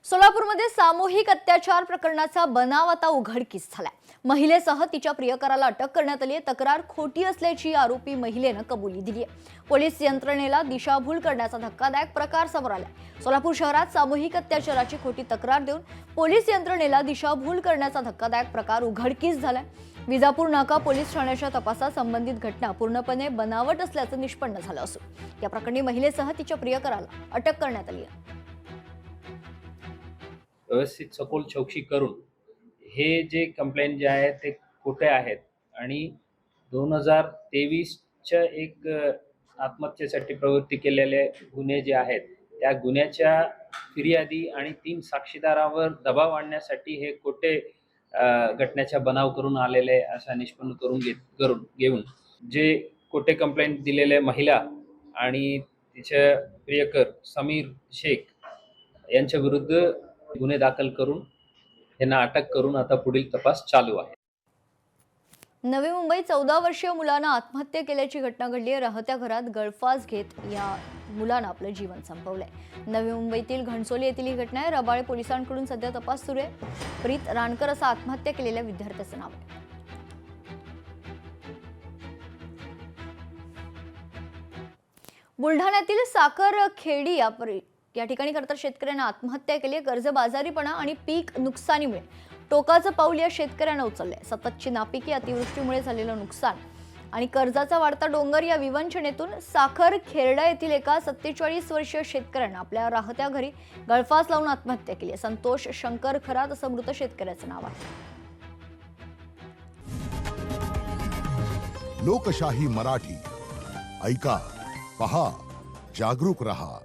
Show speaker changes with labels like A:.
A: सोलापूरमध्ये सामूहिक अत्याचार प्रकरणाचा बनाव आता उघडकीस झालाय। महिलेसह तिच्या प्रियकराला अटक करण्यात आली आहे। तक्रार खोटी असल्याची आरोपी महिलेने कबुली दिली आहे। पोलीस यंत्रणेला दिशाभूल करण्याचा धक्कादायक प्रकार समोर आलाय। सोलापूर शहरात सामूहिक अत्याचाराची खोटी तक्रार देऊन पोलीस यंत्रणेला दिशाभूल करण्याचा धक्कादायक प्रकार उघडकीस झालाय। विजापूर नाका पोलीस ठाण्याच्या तपासात संबंधित घटना पूर्णपणे बनावट असल्याचं निष्पन्न झालं असून या प्रकरणी महिलेसह तिच्या प्रियकराला अटक करण्यात आली आहे।
B: व्यवस्थित सखोल चौकशी करून हे जे कंप्लेंट जे आहे ते खोटे आहेत आणि 2023च्या एक आत्महत्येसाठी प्रवृत्ती केलेले गुन्हे जे आहेत त्या गुन्ह्याच्या फिर्यादी आणि 3 साक्षीदारावर दबाव आणण्यासाठी हे खोटे घटनेचा बनाव करून आलेले असा निष्पन्न घेऊन जे खोटे कंप्लेंट दिलेले महिला आणि तिचे प्रियकर समीर शेख यांच्या विरुद्ध गुन्हे दाखल करून त्यांना अटक करून आता पुढील तपास चालू आहे।
A: नवी मुंबईत 14 वर्षीय मुलानं आत्महत्या केल्याची घटना घडली आहे। राहत्या घरात गळफास घेत या मुलानं आपलं जीवन संपवलंय। नवी मुंबईतील घणसोली येथील ही घटना आहे। रबाळे पोलिसांकडून सध्या तपास सुरू आहे। प्रीत राणकर असं आत्महत्या केलेल्या विद्यार्थ्याचं नाव आहे। बुलढाण्यातील साखर खेडी या ठिकाणी खरं तर शेतकऱ्यांना आत्महत्या केली। कर्जबाजारीपणा आणि पीक नुकसानीमुळे टोकाचं पाऊल या शेतकऱ्यांना उचललंय। सततची नापिकी, अतिवृष्टीमुळे झालेलं नुकसान आणि कर्जाचा वाढता डोंगर या विवंचनेतून साखर खेरडा येथील एका 47 वर्षीय शेतकऱ्यानं आपल्या राहत्या घरी गळफास लावून आत्महत्या केली आहे। संतोष शंकर खरात असं मृत शेतकऱ्याचं नाव आहे।
C: लोकशाही मराठी ऐका, पहा, जागरूक रहा।